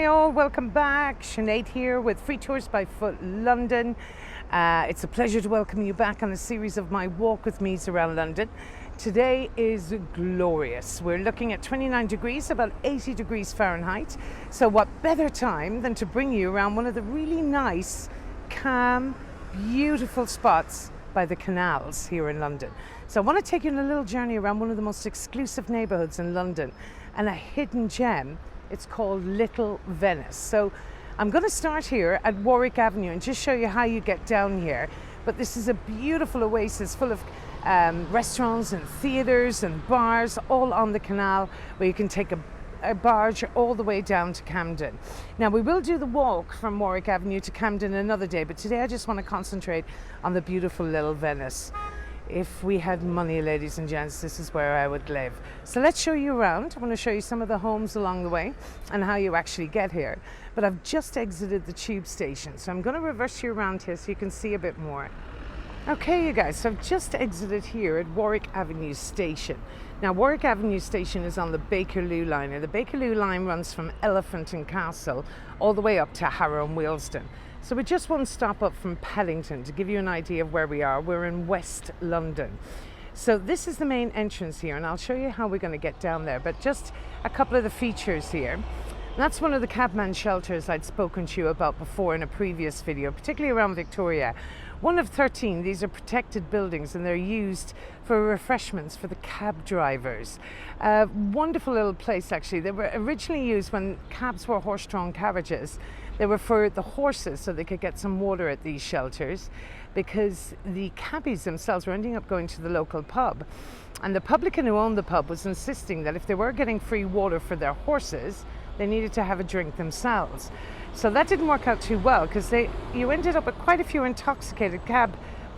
all, welcome back. Sinead here with Free Tours by Foot London. It's a pleasure to welcome you back on a series of my walk with me's around London. Today is glorious. We're looking at 29 degrees, about 80 degrees Fahrenheit. So what better time than to bring you around one of the really nice, calm, beautiful spots by the canals here in London. So I want to take you on a little journey around one of the most exclusive neighbourhoods in London and a hidden gem. It's called Little Venice. So I'm going to start here at Warwick Avenue and just show you how you get down here. But this is a beautiful oasis full of restaurants and theatres and bars all on the canal, where you can take a barge all the way down to Camden. Now we will do the walk from Warwick Avenue to Camden another day, but today I just want to concentrate on the beautiful Little Venice. If we had money, ladies and gents, this is where I would live. So let's show you around. I want to show you some of the homes along the way and how you actually get here. But I've just exited the tube station, so I'm going to reverse you around here so you can see a bit more. Okay, you guys, so I've just exited here at Warwick Avenue Station. Now, Warwick Avenue Station is on the Bakerloo line, and the Bakerloo line runs from Elephant and Castle all the way up to Harrow and Wealdstone. So we're just one stop up from Paddington to give you an idea of where we are. We're in West London. So this is the main entrance here, and I'll show you how we're going to get down there. But just a couple of the features here. That's one of the cabman shelters I'd spoken to you about before in a previous video, particularly around Victoria. One of 13, these are protected buildings, and they're used for refreshments for the cab drivers. Wonderful little place, actually. They were originally used when cabs were horse-drawn carriages. They were for the horses, so they could get some water at these shelters, because the cabbies themselves were ending up going to the local pub. And the publican who owned the pub was insisting that if they were getting free water for their horses, they needed to have a drink themselves. So that didn't work out too well, because you ended up with quite a few intoxicated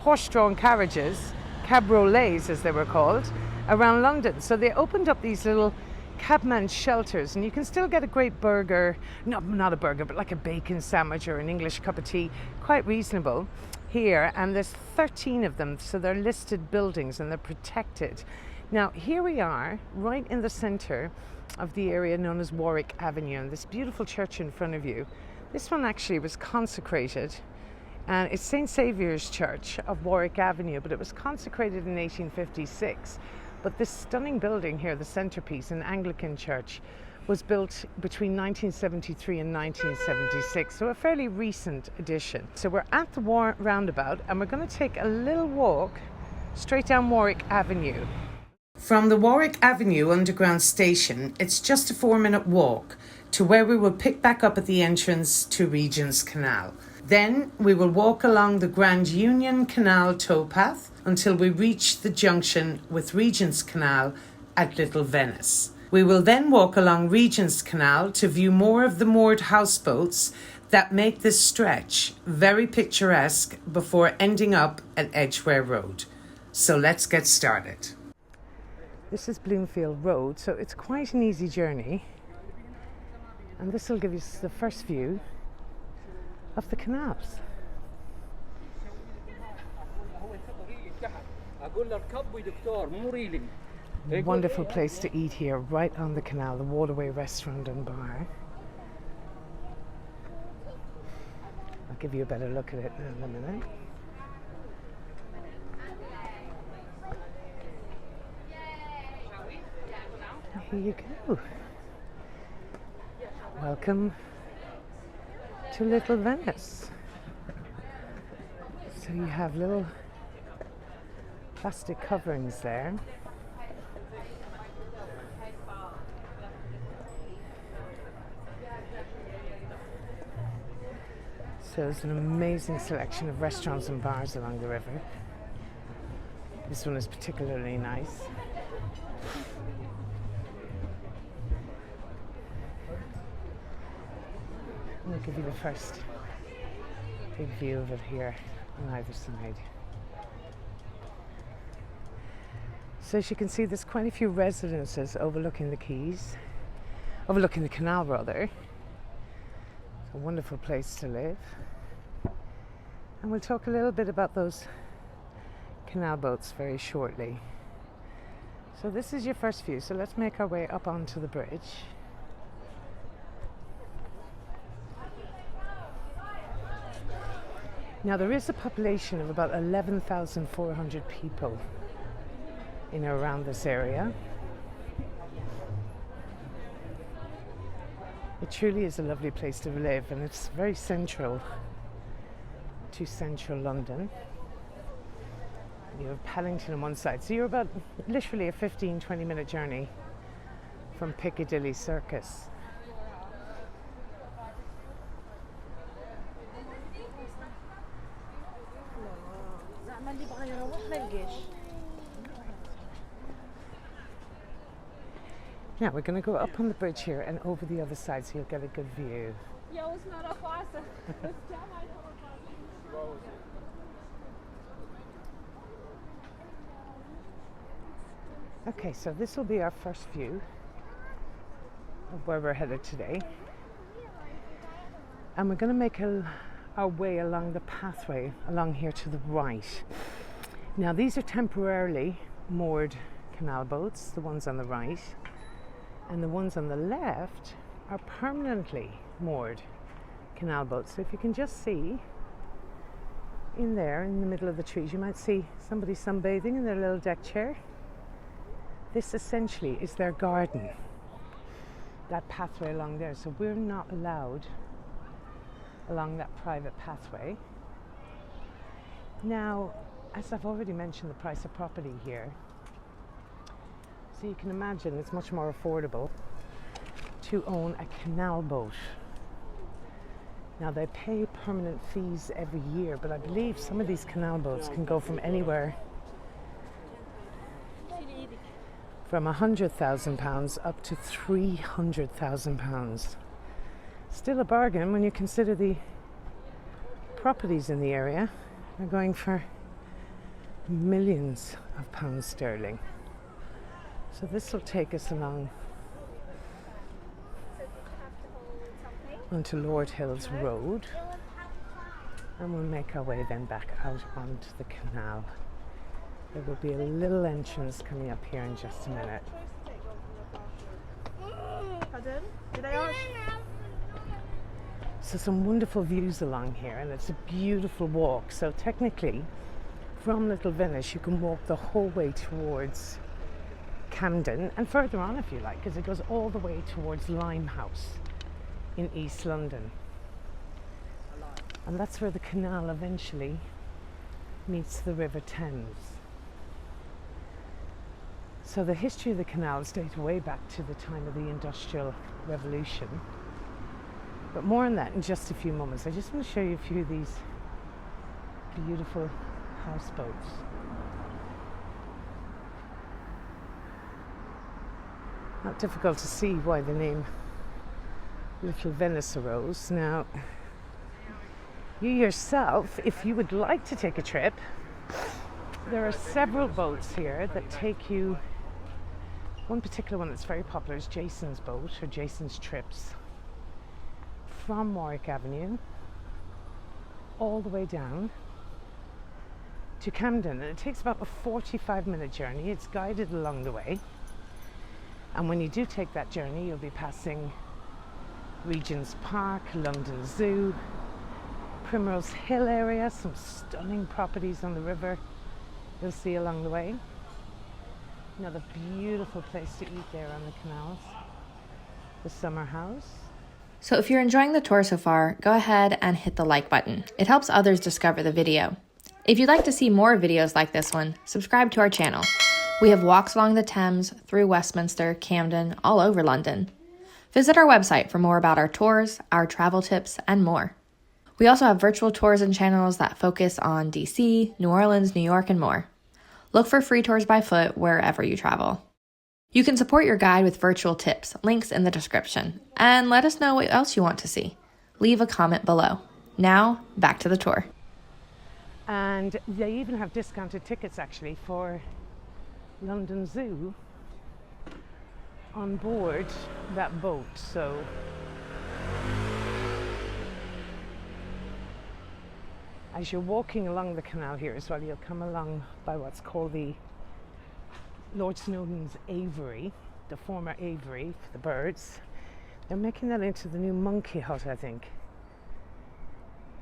horse-drawn carriages, cabriolets as they were called, around London. So they opened up these little cabman shelters, and you can still get a great burger, not a burger, but like a bacon sandwich or an English cup of tea, quite reasonable here. And there's 13 of them, so they're listed buildings and they're protected. Now here we are right in the centre of the area known as Warwick Avenue, and this beautiful church in front of you. This one actually was consecrated, and it's St. Saviour's Church of Warwick Avenue, but it was consecrated in 1856. But this stunning building here, the centrepiece, an Anglican church, was built between 1973 and 1976, so a fairly recent addition. So we're at the roundabout, and we're going to take a little walk straight down Warwick Avenue. From the Warwick Avenue Underground Station, it's just a 4-minute walk to where we will pick back up at the entrance to Regents Canal. Then we will walk along the Grand Union Canal towpath until we reach the junction with Regents Canal at Little Venice. We will then walk along Regents Canal to view more of the moored houseboats that make this stretch very picturesque before ending up at Edgware Road. So let's get started. This is Bloomfield Road, so it's quite an easy journey. And this will give you the first view of the canals. Wonderful place to eat here, right on the canal, the Waterway restaurant and bar. I'll give you a better look at it in a minute. Here you go. Welcome to Little Venice. So you have little plastic coverings there. So there's an amazing selection of restaurants and bars along the river. This one is particularly nice. I'll give you the first big view of it here on either side. So as you can see, there's quite a few residences overlooking the canal rather. It's a wonderful place to live. And we'll talk a little bit about those canal boats very shortly. So this is your first view, so let's make our way up onto the bridge. Now there is a population of about 11,400 people in or around this area. It truly is a lovely place to live, and it's very central to central London. You have Paddington on one side, so you're about literally a 15-20 minute journey from Piccadilly Circus. Now we're going to go up on the bridge here and over the other side so you'll get a good view. Okay, so this will be our first view of where we're headed today. And we're going to make our way along the pathway along here to the right. Now these are temporarily moored canal boats, the ones on the right. And the ones on the left are permanently moored canal boats. So if you can just see in there in the middle of the trees, you might see somebody sunbathing in their little deck chair. This essentially is their garden, that pathway along there. So we're not allowed along that private pathway. Now, as I've already mentioned, the price of property here. So you can imagine it's much more affordable to own a canal boat. Now they pay permanent fees every year, but I believe some of these canal boats can go from anywhere from £100,000 up to £300,000. Still a bargain when you consider the properties in the area are going for millions of pounds sterling. So this will take us along onto Lord Hill's Road, and we'll make our way then back out onto the canal. There will be a little entrance coming up here in just a minute. So some wonderful views along here, and it's a beautiful walk. So technically from Little Venice you can walk the whole way towards Camden and further on if you like, because it goes all the way towards Limehouse in East London, and that's where the canal eventually meets the River Thames. So the history of the canal dates way back to the time of the Industrial Revolution, but more on that in just a few moments. I just want to show you a few of these beautiful houseboats. Not difficult to see why the name Little Venice arose. Now, you yourself, if you would like to take a trip, there are several boats here that take you. One particular one that's very popular is Jason's boat, or Jason's Trips, from Warwick Avenue all the way down to Camden. And it takes about a 45-minute journey. It's guided along the way. And when you do take that journey, you'll be passing Regent's Park, London Zoo, Primrose Hill area, some stunning properties on the river you'll see along the way. Another beautiful place to eat there on the canals, the Summer House. So if you're enjoying the tour so far, go ahead and hit the like button. It helps others discover the video. If you'd like to see more videos like this one, subscribe to our channel. We have walks along the Thames, through Westminster, Camden, all over London. Visit our website for more about our tours, our travel tips, and more. We also have virtual tours and channels that focus on DC, New Orleans, New York, and more. Look for free tours by foot wherever you travel. You can support your guide with virtual tips, links in the description, and let us know what else you want to see. Leave a comment below. Now, back to the tour. And they even have discounted tickets actually for London Zoo on board that boat. So as you're walking along the canal here as well, you'll come along by what's called the Lord Snowdon's aviary, the former aviary for the birds. They're making that into the new monkey hut, I think.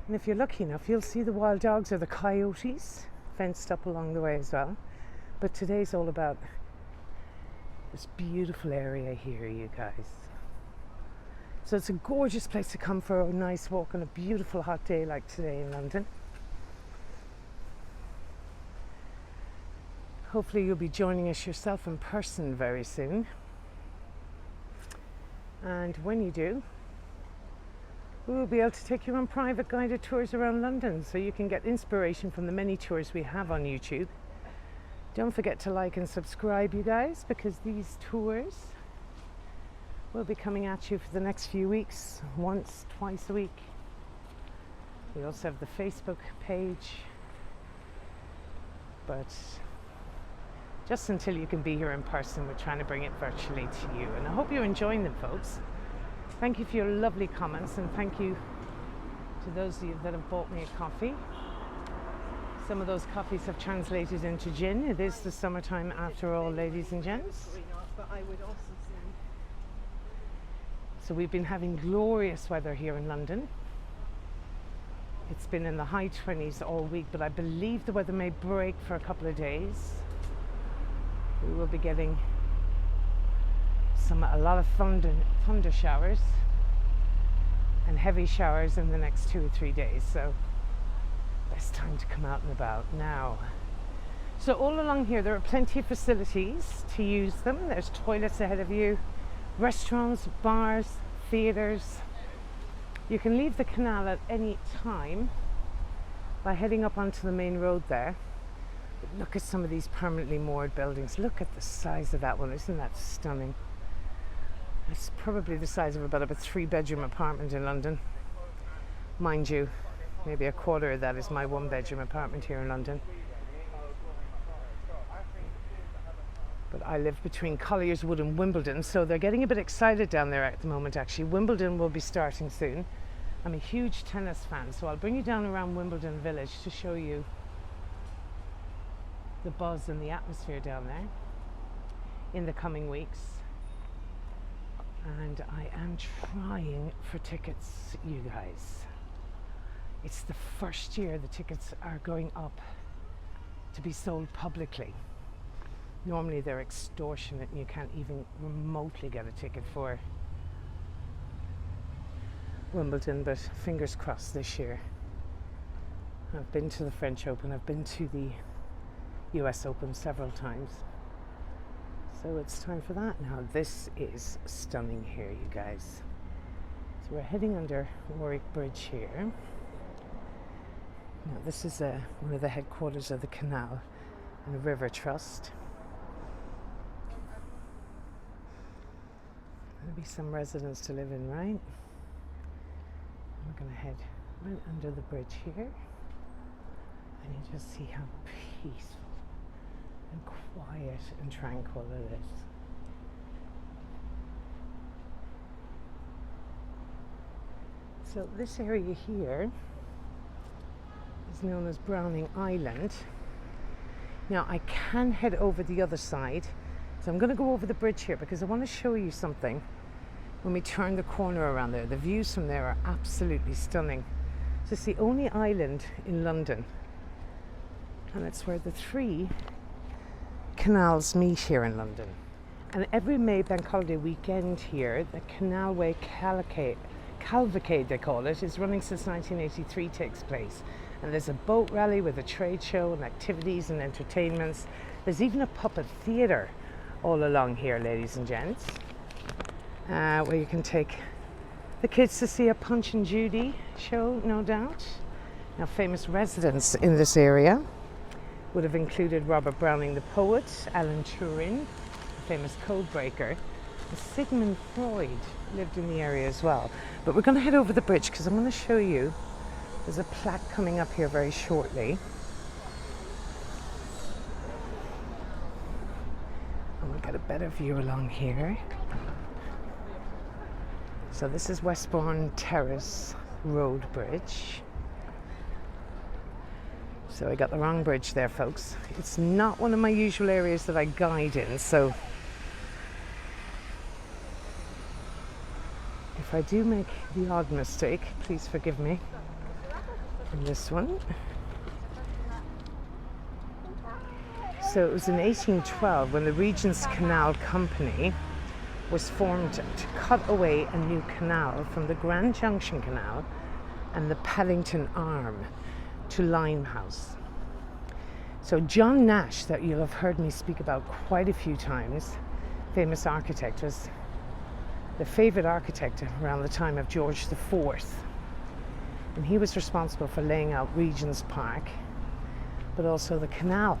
And if you're lucky enough, you'll see the wild dogs or the coyotes fenced up along the way as well. But today's all about this beautiful area here, you guys. So it's a gorgeous place to come for a nice walk on a beautiful hot day like today in London. Hopefully you'll be joining us yourself in person very soon. And when you do, we will be able to take you on private guided tours around London so you can get inspiration from the many tours we have on YouTube. Don't forget to like and subscribe, you guys, because these tours will be coming at you for the next few weeks, once, twice a week. We also have the Facebook page, but just until you can be here in person, we're trying to bring it virtually to you. And I hope you're enjoying them, folks. Thank you for your lovely comments, and thank you to those of you that have bought me a coffee. Some of those coffees have translated into gin. It is the summertime after all, ladies and gents. So we've been having glorious weather here in London. It's been in the high 20s all week, but I believe the weather may break for a couple of days. We will be getting a lot of thunder showers and heavy showers in the next 2 or 3 days. So best time to come out and about now. So all along here there are plenty of facilities to use them. There's toilets ahead of you, restaurants, bars, theatres. You can leave the canal at any time by heading up onto the main road there. But look at some of these permanently moored buildings. Look at the size of that one. Isn't that stunning? It's probably the size of about a 3-bedroom apartment in London. Mind you, maybe a quarter of that is my 1-bedroom apartment here in London. But I live between Collier's Wood and Wimbledon, so they're getting a bit excited down there at the moment, actually. Wimbledon will be starting soon. I'm a huge tennis fan, so I'll bring you down around Wimbledon Village to show you the buzz and the atmosphere down there in the coming weeks. And I am trying for tickets, you guys. It's the first year the tickets are going up to be sold publicly. Normally they're extortionate and you can't even remotely get a ticket for Wimbledon, but fingers crossed this year. I've been to the French Open, I've been to the US Open several times. So it's time for that now. This is stunning here, you guys. So we're heading under Warwick Bridge here. Now this is one of the headquarters of the canal and River Trust. There'll be some residents to live in, right? We're going to head right under the bridge here. And you just see how peaceful and quiet and tranquil it is. So this area here is known as Browning Island. Now I can head over the other side, so I'm going to go over the bridge here because I want to show you something when we turn the corner around there. The views from there are absolutely stunning. So it's the only island in London, and it's where the 3 canals meet here in London. And every May bank holiday weekend here, the Canalway Cavalcade they call it, is running since 1983, takes place. And there's a boat rally with a trade show and activities and entertainments. There's even a puppet theatre all along here, ladies and gents, where you can take the kids to see a Punch and Judy show, no doubt. Now, famous residents in this area would have included Robert Browning the poet, Alan Turing, a famous code breaker, and Sigmund Freud lived in the area as well. But we're going to head over the bridge because I'm going to show you, there's a plaque coming up here very shortly. And we'll get a better view along here. So this is Westbourne Terrace Road Bridge. So I got the wrong bridge there, folks. It's not one of my usual areas that I guide in, so if I do make the odd mistake, please forgive me. in this one. So it was in 1812 when the Regents Canal Company was formed to cut away a new canal from the Grand Junction Canal and the Paddington Arm to Limehouse. So John Nash, that you'll have heard me speak about quite a few times, famous architect, was the favourite architect around the time of George IV. And he was responsible for laying out Regent's Park, but also the canal.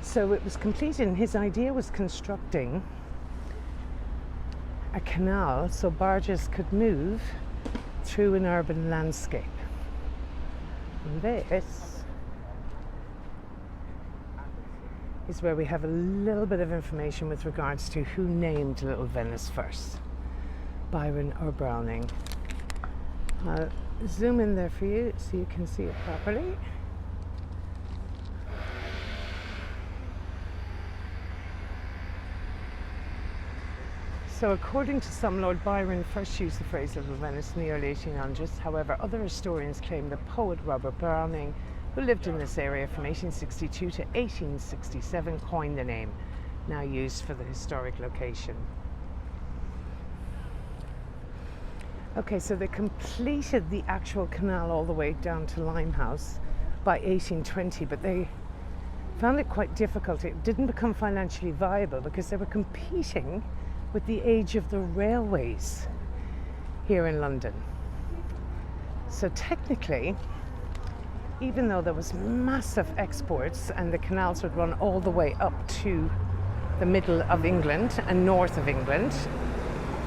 So it was completed, and his idea was constructing a canal so barges could move through an urban landscape. And this is where we have a little bit of information with regards to who named Little Venice first, Byron or Browning. I'll zoom in there for you so you can see it properly. So according to some, Lord Byron first used the phrase Little Venice in the early 1800s. However, other historians claim the poet Robert Browning, who lived in this area from 1862 to 1867, coined the name, now used for the historic location. Okay, so they completed the actual canal all the way down to Limehouse by 1820, but they found it quite difficult. It didn't become financially viable because they were competing with the age of the railways here in London. So technically, even though there was massive exports and the canals would run all the way up to the middle of England and north of England,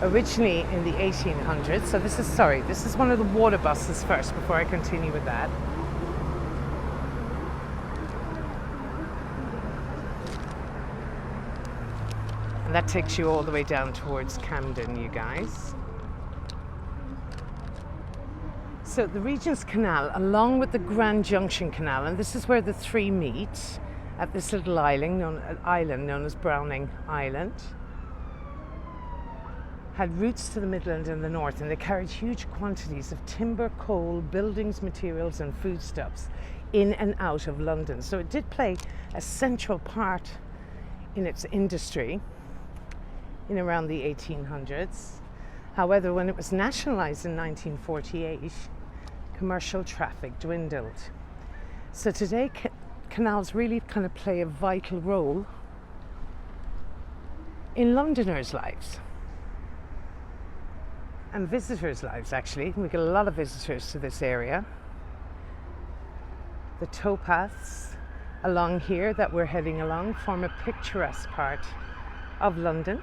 originally in the 1800s, so this is one of the water buses first before I continue with that. And that takes you all the way down towards Camden, you guys. So the Regents Canal, along with the Grand Junction Canal, and this is where the three meet at this little island known as Browning Island, had routes to the Midland and the north, and they carried huge quantities of timber, coal, buildings, materials and foodstuffs in and out of London. So it did play a central part in its industry in around the 1800s. However, when it was nationalised in 1948, commercial traffic dwindled. So today canals really kind of play a vital role in Londoners' lives and visitors' lives, actually. We get a lot of visitors to this area. The towpaths along here that we're heading along form a picturesque part of London.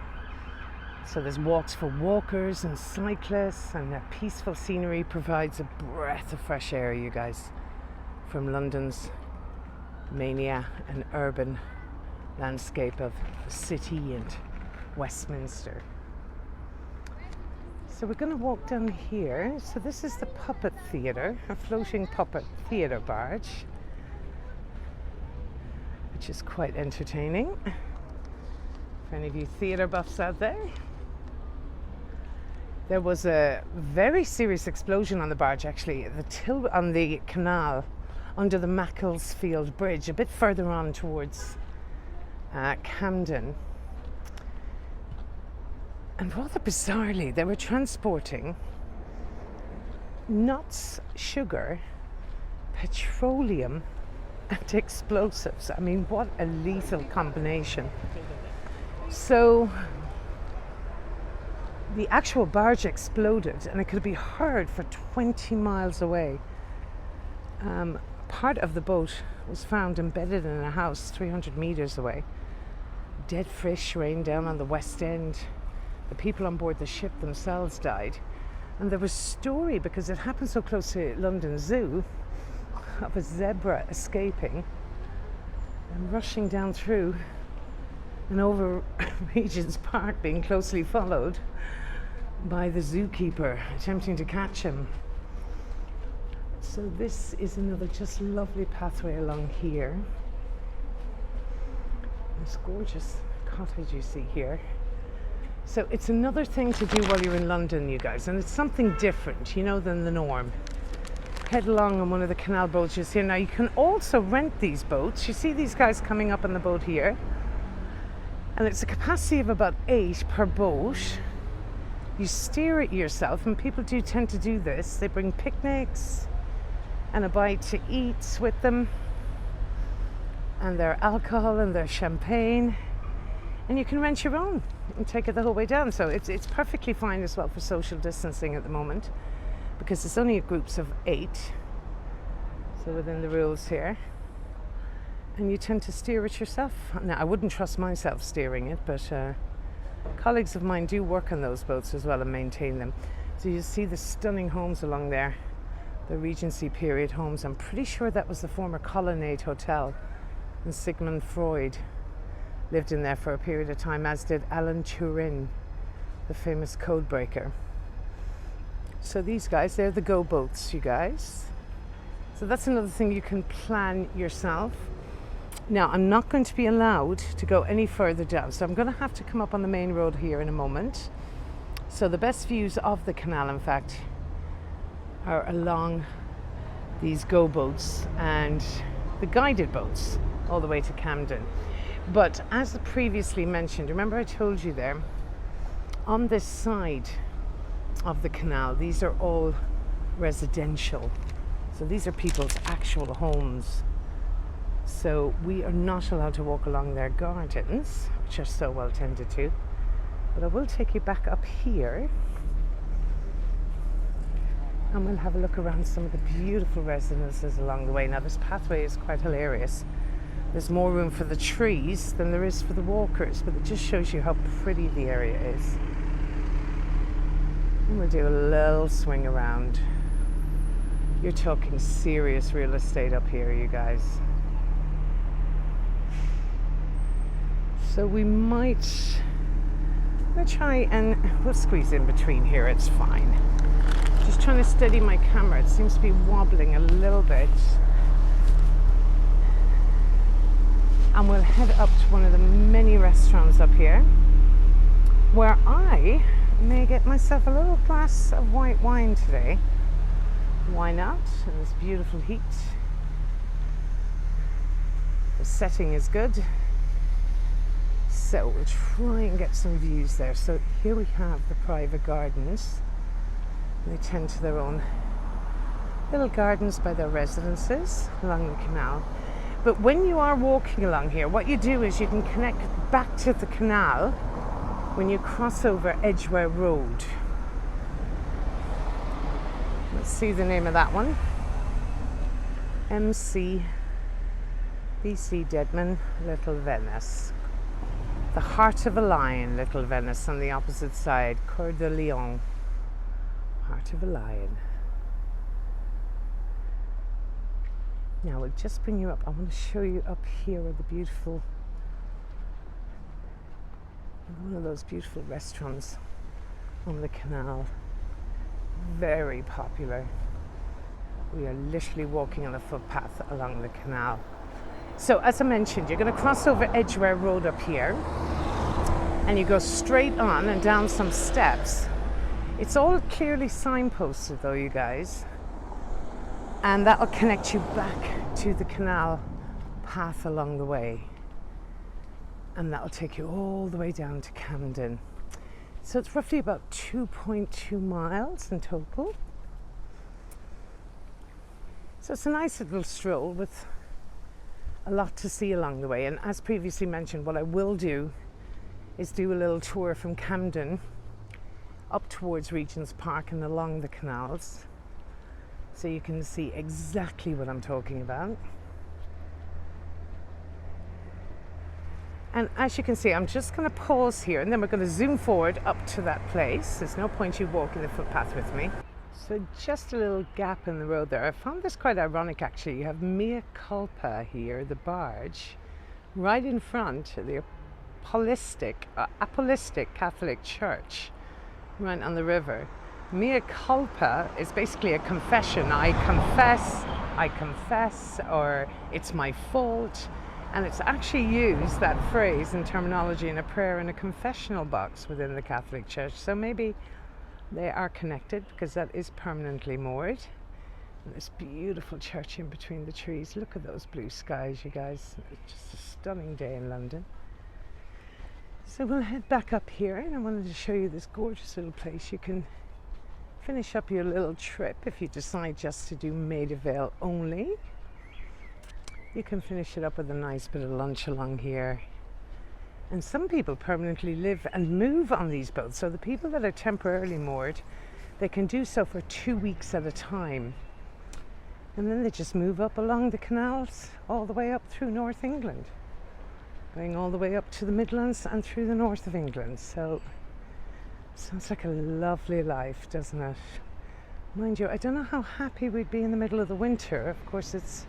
So there's walks for walkers and cyclists, and the peaceful scenery provides a breath of fresh air, you guys, from London's mania and urban landscape of the city and Westminster. So we're going to walk down here. So this is the Puppet Theatre, a floating puppet theatre barge, which is quite entertaining for any of you theatre buffs out there. There was a very serious explosion on the barge, actually, on the canal under the Macclesfield Bridge, a bit further on towards Camden. And rather bizarrely, they were transporting nuts, sugar, petroleum, and explosives. I mean, what a lethal combination. So the actual barge exploded, and it could be heard for 20 miles away. Part of the boat was found embedded in a house 300 meters away. Dead fish rained down on the West End. The people on board the ship themselves died. And there was a story, because it happened so close to London Zoo, of a zebra escaping and rushing down through and over Regent's Park, being closely followed by the zookeeper attempting to catch him. So this is another just lovely pathway along here. This gorgeous cottage you see here. So it's another thing to do while you're in London, you guys, and it's something different, you know, than the norm. head along on one of the canal boats you see. Now you can also rent these boats. You see these guys coming up on the boat here, and it's a capacity of about 8 per boat. You steer it yourself, and people do tend to do this. They bring picnics and a bite to eat with them, and their alcohol and their champagne, and you can rent your own and take it the whole way down. So it's perfectly fine as well for social distancing at the moment, because it's only groups of 8, so within the rules here, and you tend to steer it yourself. Now I wouldn't trust myself steering it, but colleagues of mine do work on those boats as well and maintain them. So you see the stunning homes along there, the Regency period homes. I'm pretty sure that was the former Colonnade Hotel, and Sigmund Freud lived in there for a period of time, as did Alan Turing, the famous code breaker. So these guys, they're the go boats, you guys. So that's another thing you can plan yourself. Now I'm not going to be allowed to go any further down, so I'm going to have to come up on the main road here in a moment. So the best views of the canal, in fact, are along these go boats and the guided boats all the way to Camden. But as previously mentioned, remember I told you there, on this side of the canal, these are all residential. So these are people's actual homes. So we are not allowed to walk along their gardens, which are so well tended to. But I will take you back up here, and we'll have a look around some of the beautiful residences along the way. Now this pathway is quite hilarious. There's more room for the trees than there is for the walkers, but it just shows you how pretty the area is. And we'll do a little swing around. You're talking serious real estate up here, you guys. So we might, we'll try and we'll squeeze in between here, it's fine. Just trying to steady my camera, it seems to be wobbling a little bit. And we'll head up to one of the many restaurants up here, where I may get myself a little glass of white wine today. Why not? In this beautiful heat. The setting is good, so we'll try and get some views there. So here we have the private gardens. They tend to their own little gardens by their residences along the canal. But when you are walking along here, what you do is you can connect back to the canal when you cross over Edgware Road. Let's see the name of that one. MC BC Deadman, Little Venice. The Heart of a Lion, Little Venice, on the opposite side, Coeur de Lion. Heart of a Lion. Now we'll just bring you up. I want to show you up here where the beautiful, one of those beautiful restaurants on the canal. Very popular. We are literally walking on a footpath along the canal. So as I mentioned, you're going to cross over Edgware Road up here, and you go straight on and down some steps. It's all clearly signposted though, you guys. And that'll connect you back to the canal path along the way. And that'll take you all the way down to Camden. So it's roughly about 2.2 miles in total. So it's a nice little stroll with a lot to see along the way. And as previously mentioned, what I will do is do a little tour from Camden up towards Regent's Park and along the canals, so you can see exactly what I'm talking about. And as you can see, I'm just going to pause here, and then we're going to zoom forward up to that place. There's no point you walking the footpath with me. So just a little gap in the road there. I found this quite ironic actually. You have Mea Culpa here, the barge, right in front of the Apostolic Catholic Church, right on the river. Mea culpa is basically a confession. I confess, or it's my fault. And it's actually used, that phrase, in terminology in a prayer in a confessional box within the Catholic Church. So maybe they are connected, because that is permanently moored. And this beautiful church in between the trees. Look at those blue skies, you guys. It's just a stunning day in London. So we'll head back up here, and I wanted to show you this gorgeous little place. You can finish up your little trip if you decide just to do Maida Vale only. You can finish it up with a nice bit of lunch along here. And some people permanently live and move on these boats. So the people that are temporarily moored, they can do so for 2 weeks at a time. And then they just move up along the canals all the way up through North England, going all the way up to the Midlands and through the north of England. So sounds like a lovely life, doesn't it? Mind you, I don't know how happy we'd be in the middle of the winter. Of course, it's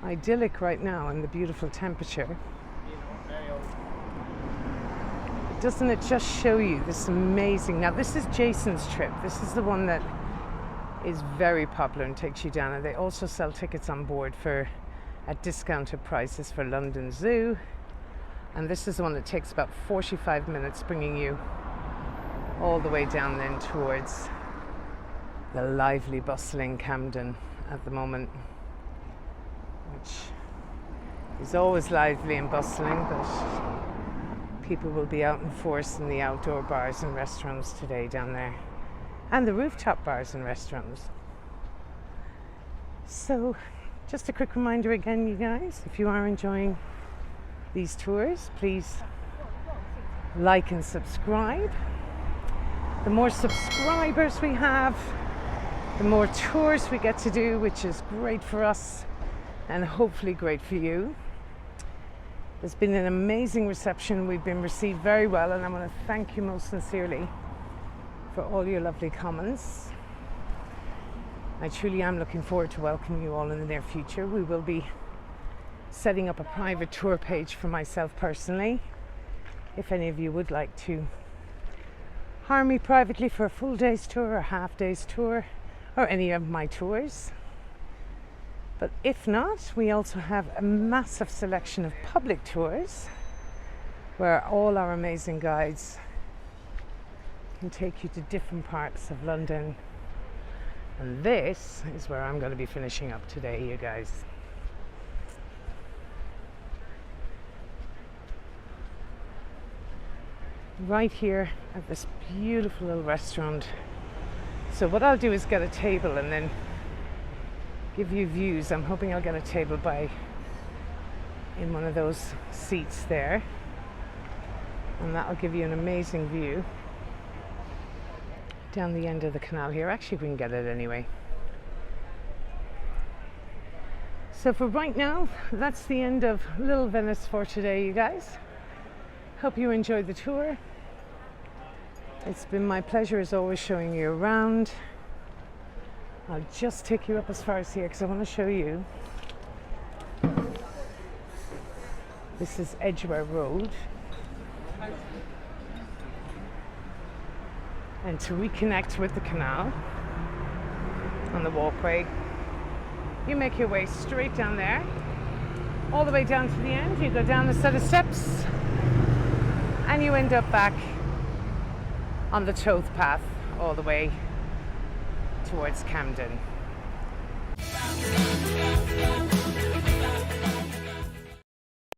idyllic right now in the beautiful temperature. Doesn't it just show you this amazing... Now, this is Jason's trip. This is the one that is very popular and takes you down. And they also sell tickets on board at discounted prices for London Zoo. And this is the one that takes about 45 minutes, bringing you all the way down then towards the lively, bustling Camden at the moment, which is always lively and bustling, but people will be out in force in the outdoor bars and restaurants today down there, and the rooftop bars and restaurants. So just a quick reminder again, you guys, if you are enjoying these tours, please like and subscribe. The more subscribers we have, the more tours we get to do, which is great for us and hopefully great for you. There's been an amazing reception. We've been received very well, and I want to thank you most sincerely for all your lovely comments. I truly am looking forward to welcoming you all in the near future. We will be setting up a private tour page for myself personally, if any of you would like to hire me privately for a full day's tour or half day's tour or any of my tours. But if not, we also have a massive selection of public tours where all our amazing guides can take you to different parts of London. And this is where I'm going to be finishing up today, you guys. Right here at this beautiful little restaurant. So what I'll do is get a table and then give you views. I'm hoping I'll get a table in one of those seats there, and that'll give you an amazing view down the end of the canal here. Actually, we can get it anyway. So for right now, that's the end of Little Venice for today, you guys. Hope you enjoyed the tour. It's been my pleasure as always showing you around. I'll just take you up as far as here because I want to show you. This is Edgware Road. And to reconnect with the canal on the walkway, you make your way straight down there, all the way down to the end. You go down a set of steps and you end up back on the towpath all the way towards Camden.